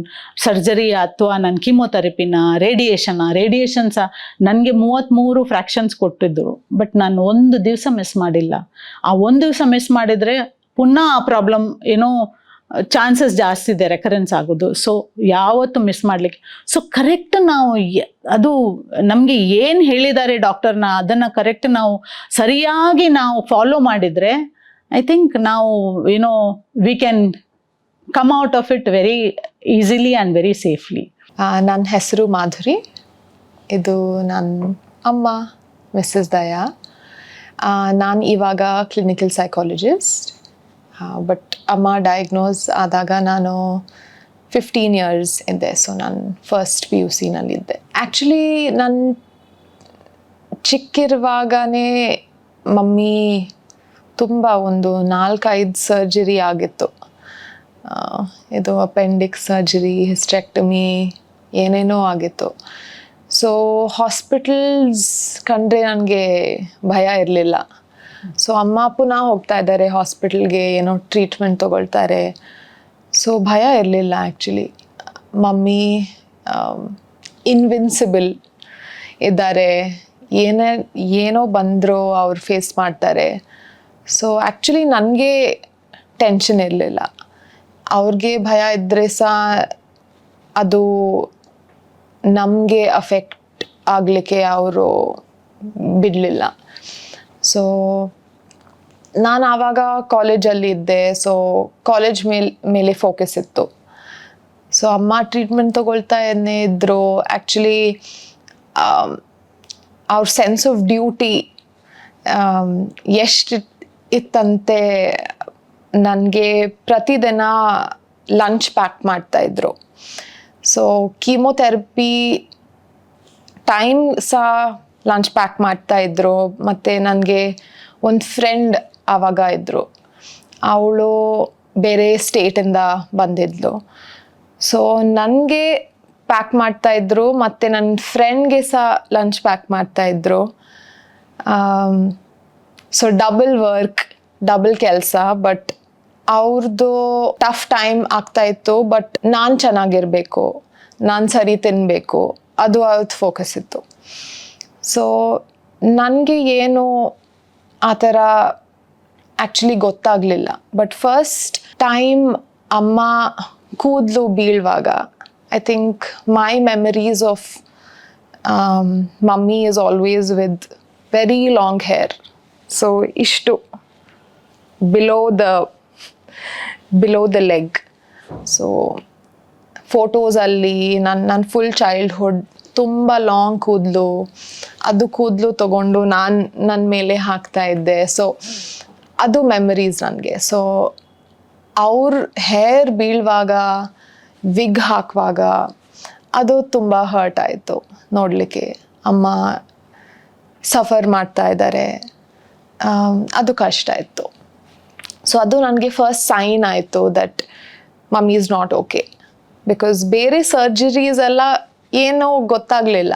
ಸರ್ಜರಿ ಅಥವಾ ನನ್ನ ಕೀಮೋಥೆರಪಿನ ರೇಡಿಯೇಷನ್ಸ ನನಗೆ 33 ಫ್ರ್ಯಾಕ್ಷನ್ಸ್ ಕೊಟ್ಟಿದ್ದರು. ಬಟ್ ನಾನು ಒಂದು ದಿವಸ ಮಿಸ್ ಮಾಡಿಲ್ಲ. ಆ ಒಂದು ದಿವಸ ಮಿಸ್ ಮಾಡಿದರೆ ಪುನಃ ಆ ಪ್ರಾಬ್ಲಮ್ ಚಾನ್ಸಸ್ ಜಾಸ್ತಿ ಇದೆ ರೆಕರೆನ್ಸ್ ಆಗೋದು. ಸೊ ಯಾವತ್ತೂ ಮಿಸ್ ಮಾಡಲಿಕ್ಕೆ. ಸೊ ಕರೆಕ್ಟ್ ನಾವು ಅದು ನಮಗೆ ಏನು ಹೇಳಿದ್ದಾರೆ ಡಾಕ್ಟರ್ನ ಅದನ್ನು ಕರೆಕ್ಟ್ ನಾವು ಸರಿಯಾಗಿ ನಾವು ಫಾಲೋ ಮಾಡಿದರೆ ಐ ಥಿಂಕ್ ನಾವು we can come out of it very easily and very safely. ನನ್ನ ಹೆಸರು ಮಾಧುರಿ, ಇದು ನನ್ನ ಅಮ್ಮ ಮಿಸ್ಸಸ್ ದಯಾ. ನಾನು ಇವಾಗ ಕ್ಲಿನಿಕಲ್ ಸೈಕಾಲಜಿಸ್ಟ್. ಬಟ್ ಅಮ್ಮ ಡಯಾಗ್ನೋಸ್ ಆದಾಗ ನಾನು 15 years ಇದ್ದೆ. ಸೊ ನಾನು ಫಸ್ಟ್ PUCನಲ್ಲಿದ್ದೆ. ಆ್ಯಕ್ಚುಲಿ ನಾನು ಚಿಕ್ಕಿರುವಾಗನೇ ಮಮ್ಮಿ ತುಂಬ ಒಂದು 4-5 ಸರ್ಜರಿ ಆಗಿತ್ತು. ಇದು ಅಪೆಂಡಿಕ್ಸ್ ಸರ್ಜರಿ, ಹಿಸ್ಟೆಕ್ಟಮಿ, ಏನೇನೋ ಆಗಿತ್ತು. ಸೊ ಹಾಸ್ಪಿಟಲ್ಸ್ ಕಂಡ್ರೆ ನನಗೆ ಭಯ ಇರಲಿಲ್ಲ. ಸೊ ಅಮ್ಮ ಪುನಃ ಹೋಗ್ತಾ ಇದ್ದಾರೆ ಹಾಸ್ಪಿಟಲ್ಗೆ, ಏನೋ ಟ್ರೀಟ್ಮೆಂಟ್ ತೊಗೊಳ್ತಾರೆ. ಸೊ ಭಯ ಇರಲಿಲ್ಲ ಆ್ಯಕ್ಚುಲಿ. ಮಮ್ಮಿ ಇನ್ವಿನ್ಸಿಬಲ್ ಇದ್ದಾರೆ, ಏನೋ ಬಂದರೂ ಅವ್ರು ಫೇಸ್ ಮಾಡ್ತಾರೆ. ಸೊ ಆ್ಯಕ್ಚುಲಿ ನನಗೆ ಟೆನ್ಷನ್ ಇರಲಿಲ್ಲ. ಅವ್ರಿಗೆ ಭಯ ಇದ್ದರೆ ಸಹ ಅದು ನಮಗೆ ಅಫೆಕ್ಟ್ ಆಗಲಿಕ್ಕೆ ಅವರು ಬಿಡಲಿಲ್ಲ. ಸೊ ನಾನು ಆವಾಗ ಕಾಲೇಜಲ್ಲಿ ಇದ್ದೆ. ಸೊ ಕಾಲೇಜ್ ಮೇಲೆ ಫೋಕಸ್ ಇತ್ತು. ಸೊ ಅಮ್ಮ ಟ್ರೀಟ್ಮೆಂಟ್ ತೊಗೊಳ್ತಾ ಇದ್ದರು. ಆ್ಯಕ್ಚುಲಿ ಅವ್ರ ಸೆನ್ಸ್ ಆಫ್ ಡ್ಯೂಟಿ ಎಷ್ಟು ಇತ್ತಂತೆ, ನನಗೆ ಪ್ರತಿದಿನ ಲಂಚ್ ಪ್ಯಾಕ್ ಮಾಡ್ತಾಯಿದ್ರು. ಸೊ ಕೀಮೋಥೆರಪಿ ಟೈಮ್ ಸಹ ಲಂಚ್ ಪ್ಯಾಕ್ ಮಾಡ್ತಾಯಿದ್ರು. ಮತ್ತು ನನಗೆ ಒಂದು ಫ್ರೆಂಡ್ ಆವಾಗ ಇದ್ದರು, ಅವಳು ಬೇರೆ ಸ್ಟೇಟಿಂದ ಬಂದಿದ್ಲು. ಸೊ ನನಗೆ ಪ್ಯಾಕ್ ಮಾಡ್ತಾಯಿದ್ರು ಮತ್ತು ನನ್ನ ಫ್ರೆಂಡ್ಗೆ ಸಹ ಲಂಚ್ ಪ್ಯಾಕ್ ಮಾಡ್ತಾಯಿದ್ರು. ಸೊ ಡಬಲ್ ವರ್ಕ್, ಡಬಲ್ ಕೆಲಸ. ಬಟ್ ಅವ್ರದ್ದು ಟಫ್ ಟೈಮ್ ಆಗ್ತಾಯಿತ್ತು. ಬಟ್ ನಾನು ಚೆನ್ನಾಗಿರಬೇಕು, ನಾನು ಸರಿ ತಿನ್ನಬೇಕು, ಅದು ಅವ್ರದ್ದು ಫೋಕಸ್ ಇತ್ತು. ಸೊ ನನಗೆ ಏನು ಆ ಥರ ಆ್ಯಕ್ಚುಲಿ ಗೊತ್ತಾಗಲಿಲ್ಲ. ಬಟ್ ಫಸ್ಟ್ ಟೈಮ್ ಅಮ್ಮ ಕೂದಲು ಬೀಳುವಾಗ I think my memories of mummy is always with very long hair. So ಇಷ್ಟು ಬಿಲೋ ದ ಲೆಗ್. ಸೊ ಫೋಟೋಸಲ್ಲಿ ನನ್ನ ಫುಲ್ ಚೈಲ್ಡ್ಹುಡ್ ತುಂಬ ಲಾಂಗ್ ಕೂದಲು, ಅದು ಕೂದಲು ತೊಗೊಂಡು ನನ್ನ ಮೇಲೆ ಹಾಕ್ತಾ ಇದ್ದೆ. ಸೊ ಅದು ಮೆಮರೀಸ್ ನನಗೆ. ಸೊ ಅವ್ರ ಹೇರ್ ಬೀಳುವಾಗ, ವಿಗ್ ಹಾಕುವಾಗ ಅದು ತುಂಬ ಹರ್ಟ್ ಆಯಿತು ನೋಡಲಿಕ್ಕೆ. ಅಮ್ಮ ಸಫರ್ ಮಾಡ್ತಾ ಇದ್ದಾರೆ, ಅದು ಕಷ್ಟ ಇತ್ತು. ಸೊ ಅದು ನನಗೆ ಫಸ್ಟ್ ಸೈನ್ ಆಯಿತು that mummy is not okay. Because ಬೇರೆ ಸರ್ಜರೀಸ್ ಎಲ್ಲ ಏನೋ ಗೊತ್ತಾಗಲಿಲ್ಲ.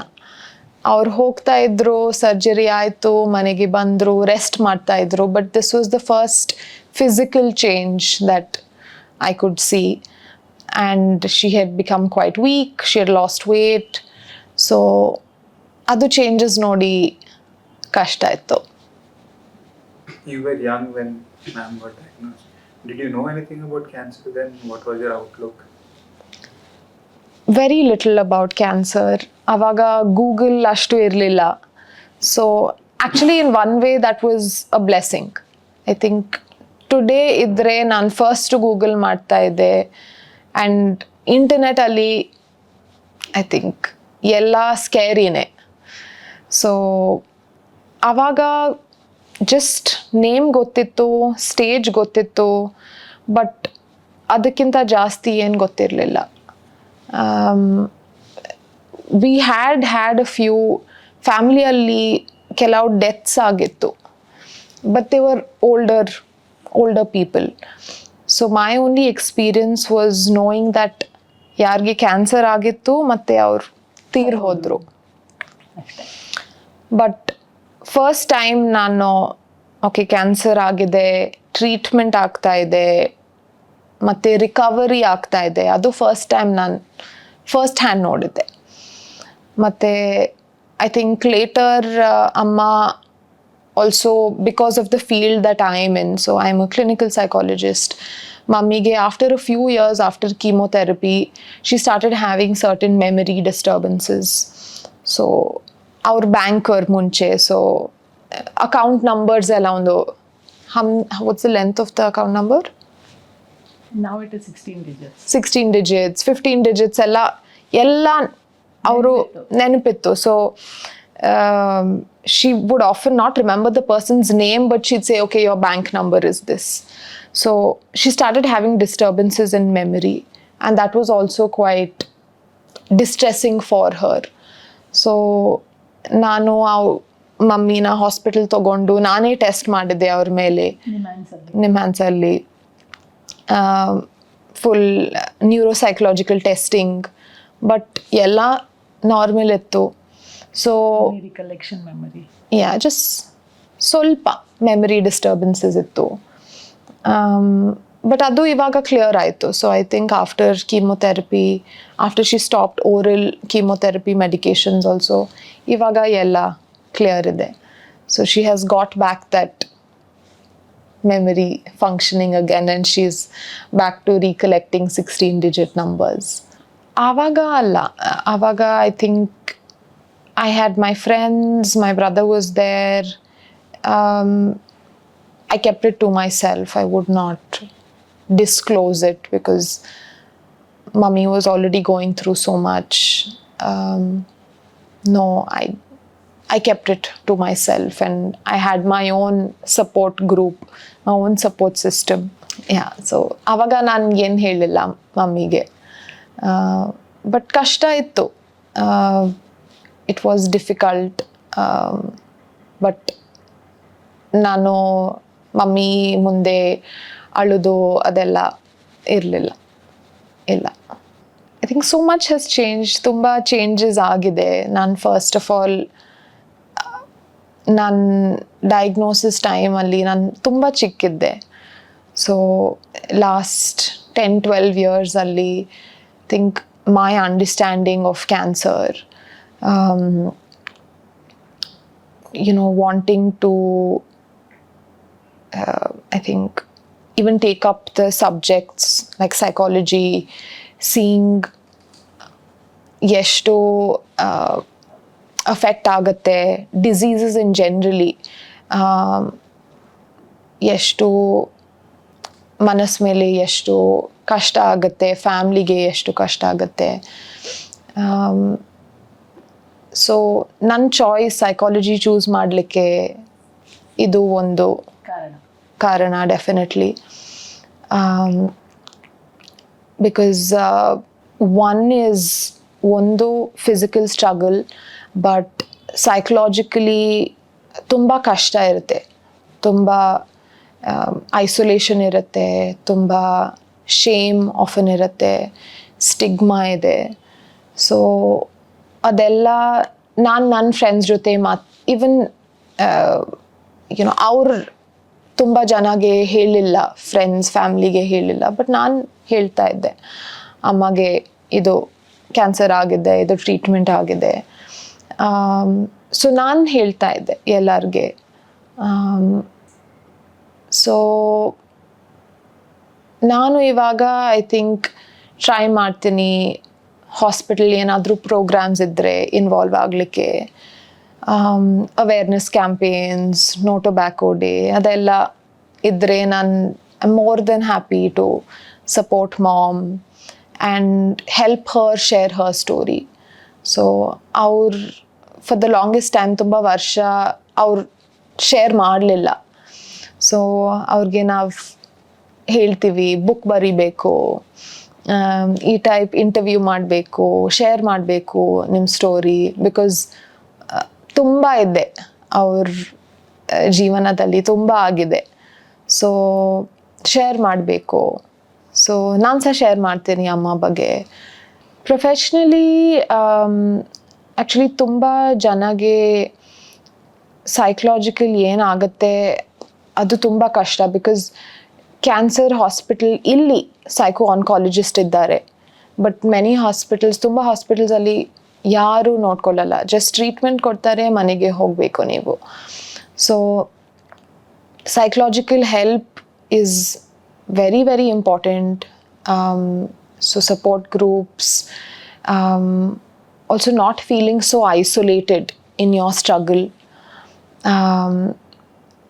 ಅವ್ರು ಹೋಗ್ತಾ ಇದ್ರು, ಸರ್ಜರಿ ಆಯಿತು, ಮನೆಗೆ ಬಂದರು, ರೆಸ್ಟ್ ಮಾಡ್ತಾಯಿದ್ರು. But this was the first physical change that I could see. And she had become quite weak, she had lost weight. So ಅದು ಚೇಂಜಸ್ ನೋಡಿ ಕಷ್ಟ ಇತ್ತು. You were young when ma'am got diagnosed. Did you know anything about cancer then? What was your outlook? Very little about cancer. ಆವಾಗ Google ಅಷ್ಟು ಇರಲಿಲ್ಲ. So actually in one way that was a blessing. I think today ಇದ್ದರೆ ನಾನು first Google ಮಾಡ್ತಾ ಇದ್ದೆ. And ಇಂಟರ್ನೆಟಲ್ಲಿ I think ಎಲ್ಲ ಸ್ಕೇರಿನೇ. So ಆವಾಗ just name ಗೊತ್ತಿತ್ತು, ಸ್ಟೇಜ್ ಗೊತ್ತಿತ್ತು, ಬಟ್ ಅದಕ್ಕಿಂತ ಜಾಸ್ತಿ ಏನು ಗೊತ್ತಿರಲಿಲ್ಲ. ವಿ ಹ್ಯಾಡ್ ಅ ಫ್ಯೂ ಫ್ಯಾಮಿಲಿಯಲ್ಲಿ ಕೆಲವು ಡೆತ್ಸ್ ಆಗಿತ್ತು, but they were older people. So my only experience was knowing that ಯಾರಿಗೆ ಕ್ಯಾನ್ಸರ್ ಆಗಿತ್ತು ಮತ್ತು ಅವ್ರು ತೀರ್ ಹೋದರು. ಬಟ್ ಫಸ್ಟ್ ಟೈಮ್ ನಾನು ಓಕೆ ಕ್ಯಾನ್ಸರ್ ಆಗಿದೆ, ಟ್ರೀಟ್ಮೆಂಟ್ ಆಗ್ತಾ ಇದೆ ಮತ್ತು ರಿಕವರಿ ಆಗ್ತಾ ಇದೆ, ಅದು ಫಸ್ಟ್ ಟೈಮ್ ನಾನು ಫಸ್ಟ್ ಹ್ಯಾಂಡ್ ನೋಡಿದ್ದೆ. ಮತ್ತು ಐ ಥಿಂಕ್ ಲೇಟರ್ ಅಮ್ಮ also because of the field that I am in, so I am a clinical psychologist. Mummige after a few years after chemotherapy, she started having certain memory disturbances. So our banker munche, so account numbers ella undu what's the length of the account number? Now it is 16 digits. 16 digits, 15 digits ella ಅವರು ನೆನಪಿತ್ತು. So she would often not remember the person's name, but she'd say, okay, your bank number is this. So she started having disturbances in memory, and that was also quite distressing for her. So ನಾನು ಮಮ್ಮಿನ hospital ತಗೊಂಡು ನಾನೇ test ಮಾಡಿದ್ದೆ ಅವ್ರ ಮೇಲೆ, ನಿಮ್ಹಾನ್ಸಲ್ಲಿ full ನ್ಯೂರೋಸೈಕಲಾಜಿಕಲ್ testing, but ಎಲ್ಲ normal ಇತ್ತು. So recollection memory, yeah, just ಸ್ವಲ್ಪ memory disturbances ಇತ್ತು. ಬಟ್ ಅದು ಇವಾಗ ಕ್ಲಿಯರ್ ಆಯಿತು. So I think after chemotherapy, after she stopped oral chemotherapy medications also, ಇವಾಗ ಎಲ್ಲ ಕ್ಲಿಯರ್ ಇದೆ. So she has got back that memory functioning again, and she's back to recollecting 16-digit numbers. Avaga alla, avaga I think I had my friends, my brother was there. I kept it to myself. I would not disclose it because mummy was already going through so much. No, I kept it to myself, and I had my own support group, my own support system. Yeah, so avaga nan yen helilla mummige. But kashta ittu. It was difficult, but ನಾನು mummy ಮುಂದೆ ಅಳುದು ಅದೆಲ್ಲ ಇರಲಿಲ್ಲ. ಇಲ್ಲ, I think so much has change. ತುಂಬ changes ಆಗಿದೆ. ನಾನು first of all ನನ್ನ ಡಯಾಗ್ನೋಸಿಸ್ ಟೈಮಲ್ಲಿ ನಾನು ತುಂಬ ಚಿಕ್ಕಿದ್ದೆ. ಸೊ ಲಾಸ್ಟ್ 10-12 ಇಯರ್ಸಲ್ಲಿ think my understanding of cancer, wanting to I think even take up the subjects like psychology, seeing ಎಷ್ಟು affect ಆಗುತ್ತೆ diseases in generally, ಎಷ್ಟು ಮನಸ್ ಮೇಲೆ ಎಷ್ಟು ಕಷ್ಟ ಆಗುತ್ತೆ, ಫ್ಯಾಮ್ಲಿಗೆ ಎಷ್ಟು ಕಷ್ಟ ಆಗುತ್ತೆ. ಸೊ ನನ್ನ ಚಾಯ್ಸ್ ಸೈಕಾಲಜಿ ಚೂಸ್ ಮಾಡಲಿಕ್ಕೆ ಇದು ಒಂದು ಕಾರಣ ಡೆಫಿನೆಟ್ಲಿ. ಬಿಕಾಸ್ ಒನ್ ಈಸ್ ಒಂದು ಫಿಸಿಕಲ್ ಸ್ಟ್ರಗಲ್, ಬಟ್ ಸೈಕಲಾಜಿಕಲಿ ತುಂಬ ಕಷ್ಟ ಇರುತ್ತೆ, ತುಂಬ ಐಸೋಲೇಷನ್ ಇರುತ್ತೆ, ತುಂಬ ಶೇಮ್ ಆಫನ್ ಇರುತ್ತೆ, ಸ್ಟಿಗ್ಮಾ ಇದೆ. ಸೊ ಅದೆಲ್ಲ ನಾನು ನನ್ನ ಫ್ರೆಂಡ್ಸ್ ಜೊತೆ ಈವನ್ ಅವ್ರು ತುಂಬ ಜನಗೆ ಹೇಳಿಲ್ಲ, ಫ್ರೆಂಡ್ಸ್ ಫ್ಯಾಮ್ಲಿಗೆ ಹೇಳಿಲ್ಲ, ಬಟ್ ನಾನು ಹೇಳ್ತಾ ಇದ್ದೆ ಅಮ್ಮಗೆ ಇದು ಕ್ಯಾನ್ಸರ್ ಆಗಿದೆ, ಇದು ಟ್ರೀಟ್ಮೆಂಟ್ ಆಗಿದೆ. ಸೊ ನಾನು ಹೇಳ್ತಾ ಇದ್ದೆ ಎಲ್ಲರಿಗೆ. ಸೊ ನಾನು ಇವಾಗ ಐ ಥಿಂಕ್ ಟ್ರೈ ಮಾಡ್ತೀನಿ ಹಾಸ್ಪಿಟಲ್ ಏನಾದರೂ ಪ್ರೋಗ್ರಾಮ್ಸ್ ಇದ್ದರೆ ಇನ್ವಾಲ್ವ್ ಆಗಲಿಕ್ಕೆ, awareness campaigns, no tobacco day ಅದೆಲ್ಲ ಇದ್ದರೆ ನಾನು more than happy to support mom and help her share her story. So ಅವ್ರು ಫಾರ್ ದ ಲಾಂಗೆಸ್ಟ್ ಟೈಮ್ ತುಂಬ ವರ್ಷ ಅವ್ರು ಶೇರ್ ಮಾಡಲಿಲ್ಲ. ಸೊ ಅವ್ರಿಗೆ ನಾವು ಹೇಳ್ತೀವಿ ಬುಕ್ ಬರಿಬೇಕು, ಈ ಟೈಪ್ ಇಂಟರ್ವ್ಯೂ ಮಾಡಬೇಕು, ಶೇರ್ ಮಾಡಬೇಕು ನಿಮ್ಮ ಸ್ಟೋರಿ, ಬಿಕಾಸ್ ತುಂಬ ಇದೆ ಅವ್ರ ಜೀವನದಲ್ಲಿ ತುಂಬ ಆಗಿದೆ. ಸೊ ಶೇರ್ ಮಾಡಬೇಕು. ಸೊ ನಾನು ಸಹ ಶೇರ್ ಮಾಡ್ತೀನಿ ಅಮ್ಮ ಬಗ್ಗೆ. ಪ್ರೊಫೆಷ್ನಲಿ ಆ್ಯಕ್ಚುಲಿ ತುಂಬ ಜನಗೆ ಸೈಕಲಾಜಿಕಲ್ ಏನಾಗುತ್ತೆ ಅದು ತುಂಬ ಕಷ್ಟ. ಬಿಕಾಸ್ ಕ್ಯಾನ್ಸರ್ ಹಾಸ್ಪಿಟಲ್ ಇಲ್ಲಿ ಸೈಕೋ ಆನ್ಕಾಲಜಿಸ್ಟ್ ಇದ್ದಾರೆ, ಬಟ್ ಮೆನಿ ಹಾಸ್ಪಿಟಲ್ಸ್, ತುಂಬ ಹಾಸ್ಪಿಟಲ್ಸಲ್ಲಿ ಯಾರೂ ನೋಡ್ಕೊಳ್ಳಲ್ಲ. ಜಸ್ಟ್ ಟ್ರೀಟ್ಮೆಂಟ್ ಕೊಡ್ತಾರೆ, ಮನೆಗೆ ಹೋಗಬೇಕು ನೀವು. So psychological help is very very important. So support groups, also not feeling so isolated in your struggle.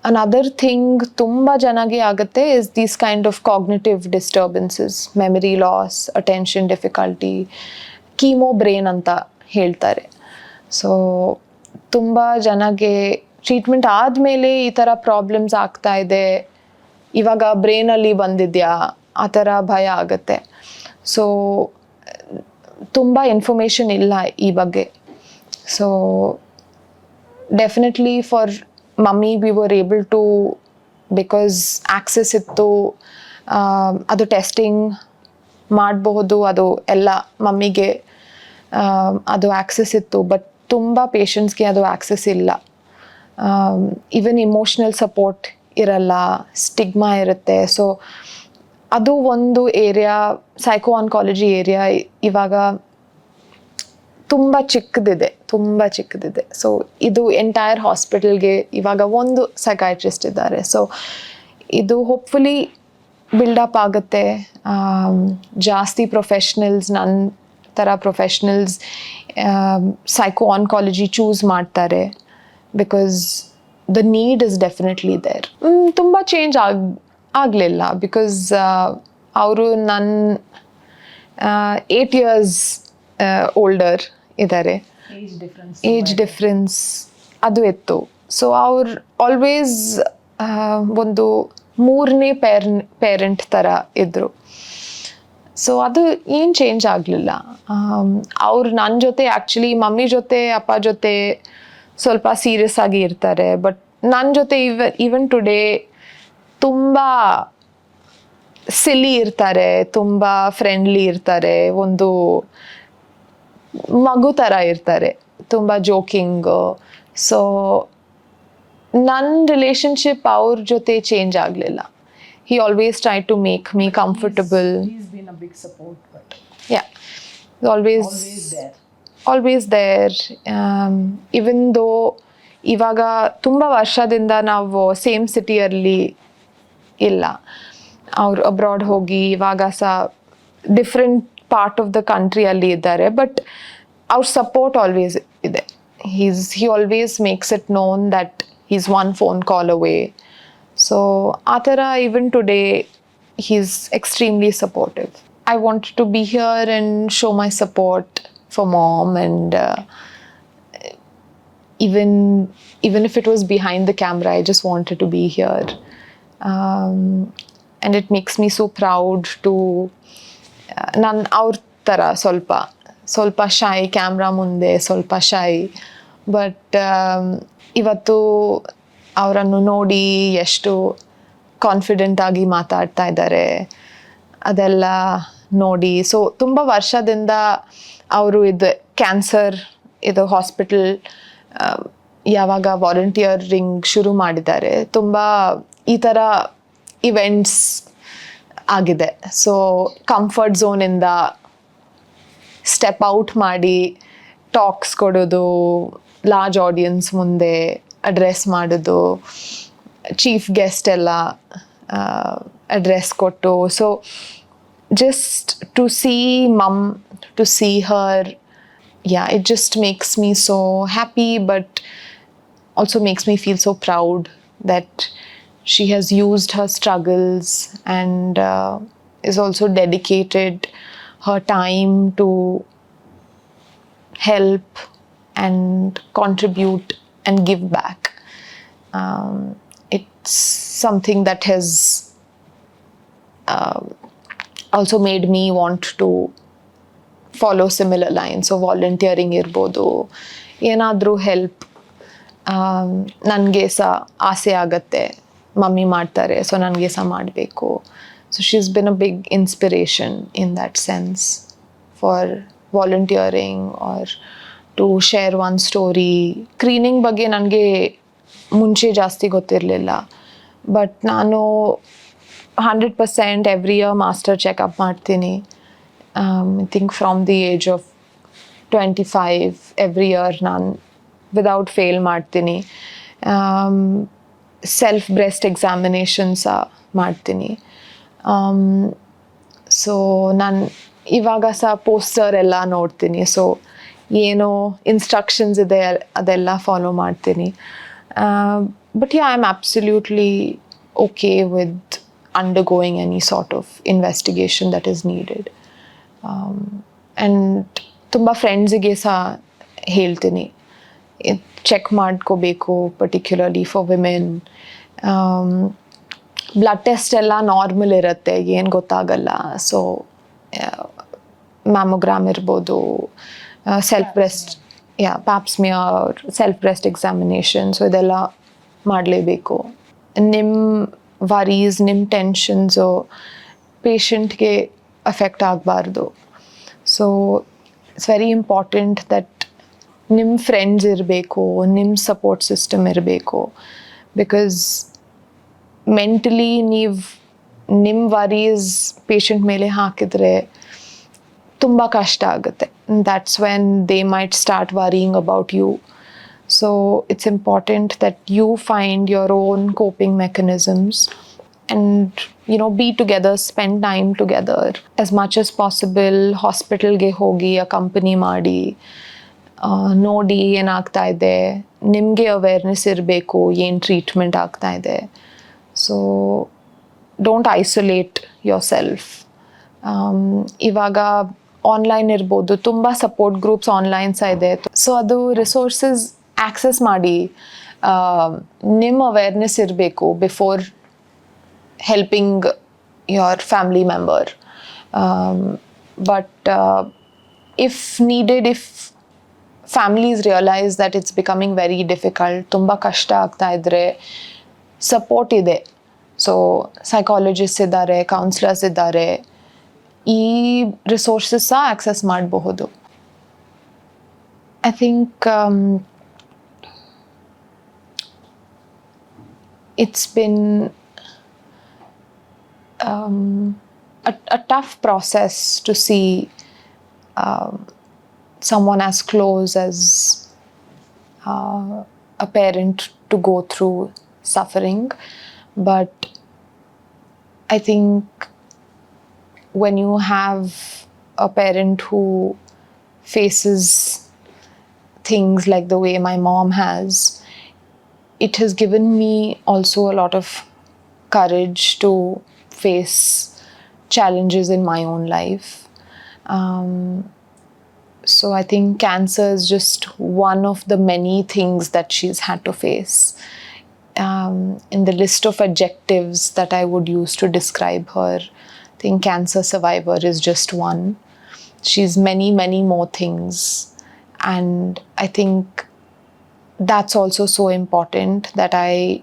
Another thing ತುಂಬ ಜನಗೆ ಆಗುತ್ತೆ is these kind of cognitive disturbances, memory loss, attention difficulty, chemo brain ಅಂತ ಹೇಳ್ತಾರೆ. So ತುಂಬ ಜನಗೆ treatment ಆದಮೇಲೆ ಈ ಥರ problems ಆಗ್ತಾ ಇದೆ, ಇವಾಗ ಬ್ರೈನಲ್ಲಿ ಬಂದಿದೆಯಾ ಆ ಥರ ಭಯ ಆಗುತ್ತೆ. ಸೊ ತುಂಬ ಇನ್ಫಾರ್ಮೇಷನ್ ಇಲ್ಲ ಈ ಬಗ್ಗೆ. So definitely for mummy we were able to, because access ಇತ್ತು, ಅದು ಟೆಸ್ಟಿಂಗ್ ಮಾಡಬಹುದು, ಅದು ಎಲ್ಲ ಮಮ್ಮಿಗೆ ಅದು ಆಕ್ಸೆಸ್ ಇತ್ತು. ಬಟ್ ತುಂಬ ಪೇಷಂಟ್ಸ್ಗೆ ಅದು ಆಕ್ಸೆಸ್ ಇಲ್ಲ. ಈವನ್ ಇಮೋಷ್ನಲ್ ಸಪೋರ್ಟ್ ಇರಲ್ಲ, ಸ್ಟಿಗ್ಮಾ ಇರುತ್ತೆ. ಸೊ ಅದು ಒಂದು ಏರಿಯಾ, ಸೈಕೋ ಆನ್ಕಾಲಜಿ ಏರಿಯಾ ಇವಾಗ ತುಂಬ ಚಿಕ್ಕದಿದೆ. ಸೊ ಇದು ಎಂಟೈರ್ ಹಾಸ್ಪಿಟಲ್ಗೆ ಇವಾಗ ಒಂದು ಸೈಕಾಟ್ರಿಸ್ಟ್ ಇದ್ದಾರೆ. ಸೊ ಇದು ಹೋಪ್ಫುಲಿ ಬಿಲ್ಡಪ್ ಆಗುತ್ತೆ. ಜಾಸ್ತಿ ಪ್ರೊಫೆಷ್ನಲ್ಸ್, ನನ್ನ ಥರ ಪ್ರೊಫೆಷ್ನಲ್ಸ್ ಸೈಕೋ ಆನ್ಕಾಲಜಿ ಚೂಸ್ ಮಾಡ್ತಾರೆ, because the need is definitely there. ತುಂಬ ಚೇಂಜ್ ಆಗಲಿಲ್ಲ, ಬಿಕಾಸ್ ಅವರು ನನ್ನ 8 years ಓಲ್ಡರ್ ಇದ್ದಾರೆ. ಏಜ್ ಡಿಫ್ರೆನ್ಸ್ ಅದು ಇತ್ತು. ಸೊ ಅವ್ರು ಆಲ್ವೇಸ್ ಒಂದು 3ನೇ ಪೇರೆಂಟ್ ಥರ ಇದ್ದರು. ಸೊ ಅದು ಏನು ಚೇಂಜ್ ಆಗಲಿಲ್ಲ. ಅವ್ರು ನನ್ನ ಜೊತೆ ಆ್ಯಕ್ಚುಲಿ ಮಮ್ಮಿ ಜೊತೆ ಅಪ್ಪ ಜೊತೆ ಸ್ವಲ್ಪ ಸೀರಿಯಸ್ ಆಗಿ ಇರ್ತಾರೆ, ಬಟ್ ನನ್ನ ಜೊತೆ ಈವನ್ ಟುಡೇ ತುಂಬ ಸಿಲಿ ಇರ್ತಾರೆ, ತುಂಬ ಫ್ರೆಂಡ್ಲಿ ಇರ್ತಾರೆ, ಒಂದು ಮಗು ಥರ ಇರ್ತಾರೆ, ತುಂಬ ಜೋಕಿಂಗು. ಸೊ ನನ್ನ ರಿಲೇಶನ್ಶಿಪ್ ಅವ್ರ ಜೊತೆ ಚೇಂಜ್ ಆಗಲಿಲ್ಲ. he always tried to make me comfortable. He's been a big support, but Yeah, always there. Even though ಇವಾಗ ತುಂಬ ವರ್ಷದಿಂದ ನಾವು ಸೇಮ್ ಸಿಟಿಯಲ್ಲಿ ಇಲ್ಲ, ಅವ್ರು ಅಬ್ರಾಡ್ ಹೋಗಿ ಇವಾಗ ಸಹ ಡಿಫ್ರೆಂಟ್ ಪಾರ್ಟ್ ಆಫ್ ದ ಕಂಟ್ರಿಯಲ್ಲಿ ಇದ್ದಾರೆ, ಬಟ್ ಅವ್ರ ಸಪೋರ್ಟ್ ಆಲ್ವೇಸ್ ಇದೆ. he always makes it known that he's one phone call away. So ಆ ಥರ even today he's extremely supportive. I wanted to be here and show my support for mom, and even if it was behind the camera, I just wanted to be here. And it makes me so proud to ನಾನು ಅವ್ರ ಥರ ಸ್ವಲ್ಪ ಶೈ, camera ಮುಂದೆ ಸ್ವಲ್ಪ ಶೈ, but ಇವತ್ತು ಅವರನ್ನು ನೋಡಿ ಎಷ್ಟು ಕಾನ್ಫಿಡೆಂಟ್ ಆಗಿ ಮಾತಾಡ್ತಾ ಇದ್ದಾರೆ ಅದೆಲ್ಲ ನೋಡಿ. ಸೊ ತುಂಬ ವರ್ಷದಿಂದ ಅವರು ಇದು ಕ್ಯಾನ್ಸರ್ ಇದು ಹಾಸ್ಪಿಟಲ್ ಯಾವಾಗ ವಾಲಂಟಿಯರಿಂಗ್ ಶುರು ಮಾಡಿದ್ದಾರೆ, ತುಂಬ ಈ ಥರ ಇವೆಂಟ್ಸ್ ಆಗಿದೆ. ಸೊ ಕಂಫರ್ಟ್ ಝೋನಿಂದ ಸ್ಟೆಪ್ ಔಟ್ ಮಾಡಿ ಟಾಕ್ಸ್ ಕೊಡೋದು, ಲಾರ್ಜ್ ಆಡಿಯನ್ಸ್ ಮುಂದೆ ಅಡ್ರೆಸ್ ಮಾಡೋದು, ಚೀಫ್ ಗೆಸ್ಟ್ ಎಲ್ಲ ಅಡ್ರೆಸ್ ಕೊಟ್ಟು. So just to see mom, to see her, it just makes me so happy, but also makes me feel so proud that she has used her struggles and is also dedicated her time to help and contribute and give back. It's something that has also made me want to follow similar lines. So volunteering irbodu, ಏನಾದರೂ help ನನಗೆ ಸಹ ಆಸೆ ಆಗತ್ತೆ, mummy ಮಾಡ್ತಾರೆ so ನನಗೆ ಸಹ ಮಾಡಬೇಕು. So she is been a big inspiration in that sense for volunteering or to share one story. Screening ಬಗ್ಗೆ ನನಗೆ ಮುಂಚೆ ಜಾಸ್ತಿ ಗೊತ್ತಿರಲಿಲ್ಲ, ಬಟ್ ನಾನು 100% ಎವ್ರಿ ಇಯರ್ ಮಾಸ್ಟರ್ ಚೆಕಪ್ ಮಾಡ್ತೀನಿ. I think from the age of 25 every year ನಾನು without fail ಮಾಡ್ತೀನಿ. Self breast examinations ಮಾಡ್ತೀನಿ. ಸೊ ನಾನು ಇವಾಗ ಸಹ ಪೋಸ್ಟರ್ ಎಲ್ಲ ನೋಡ್ತೀನಿ. ಸೊ ಏನೋ ಇನ್ಸ್ಟ್ರಕ್ಷನ್ಸ್ ಇದೆ ಅದೆಲ್ಲ ಫಾಲೋ ಮಾಡ್ತೀನಿ. But I am absolutely okay with undergoing any sort of investigation that is needed. And ತುಂಬ ಫ್ರೆಂಡ್ಸಿಗೆ ಸಹ ಹೇಳ್ತೀನಿ, ಚೆಕ್ ಮಾಡ್ಕೋಬೇಕು, particularly for women. Blood test ಎಲ್ಲ ನಾರ್ಮಲ್ ಇರುತ್ತೆ, ಏನು ಗೊತ್ತಾಗಲ್ಲ. ಸೊ ಮ್ಯಾಮೋಗ್ರಾಮ್ ಇರ್ಬೋದು, self breast Pap smear, self breast examination, so ಇದೆಲ್ಲ ಮಾಡಲೇಬೇಕು. ನಿಮ್ಮ ವರೀಸ್, ನಿಮ್ಮ ಟೆನ್ಷನ್ಸು ಪೇಷಂಟ್ಗೆ ಅಫೆಕ್ಟ್ ಆಗಬಾರ್ದು. So it's very important that ನಿಮ್ಮ ಫ್ರೆಂಡ್ಸ್ ಇರಬೇಕು, ನಿಮ್ಮ ಸಪೋರ್ಟ್ ಸಿಸ್ಟಮ್ ಇರಬೇಕು. ಬಿಕಾಸ್ ಮೆಂಟಲಿ ನೀವು ನಿಮ್ಮ ವರೀಸ್ ಪೇಷಂಟ್ ಮೇಲೆ ಹಾಕಿದರೆ ತುಂಬ ಕಷ್ಟ ಆಗುತ್ತೆ. That's when they might start worrying about you. So it's important that you find your own coping mechanisms and be together, spend time together as much as possible. Hospital ge hogi accompany ಮಾಡಿ ನೋಡಿ ಏನಾಗ್ತಾ ಇದೆ, ನಿಮಗೆ awareness ಇರಬೇಕು ಏನು treatment ಆಗ್ತಾ ಇದೆ. So don't isolate your self. ಇವಾಗ ಆನ್ಲೈನ್ ಇರ್ಬೋದು, ತುಂಬ ಸಪೋರ್ಟ್ ಗ್ರೂಪ್ಸ್ ಆನ್ಲೈನ್ ಸಹ ಇದೆ. ಸೊ ಅದು ರಿಸೋರ್ಸಸ್ ಆಕ್ಸೆಸ್ ಮಾಡಿ ನಿಮ್ಮ ಅವೇರ್ನೆಸ್ ಇರಬೇಕು before helping your family member. But if needed, if families realize that it's becoming very difficult, tumba kashta aagta idre, support ide. So psychologists idare, counselors idare, ee resources sa access ಮಾಡಬಹುದು. I think it's been a tough process to see someone as close as a parent to go through suffering. But I think when you have a parent who faces things like the way my mom has, it has given me also a lot of courage to face challenges in my own life. So I think cancer is just one of the many things that she's had to face. In the list of adjectives that I would use to describe her, I think cancer survivor is just one. She's many, many more things. And I think that's also so important that I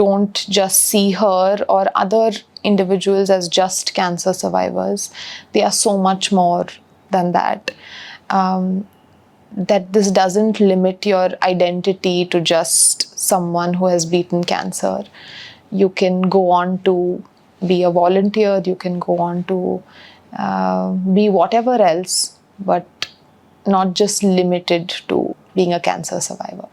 don't just see her or other individuals as just cancer survivors. They are so much more than that. That this doesn't limit your identity to just someone who has beaten cancer. You can go on to be a volunteer, you can go on to be whatever else, but not just limited to being a cancer survivor.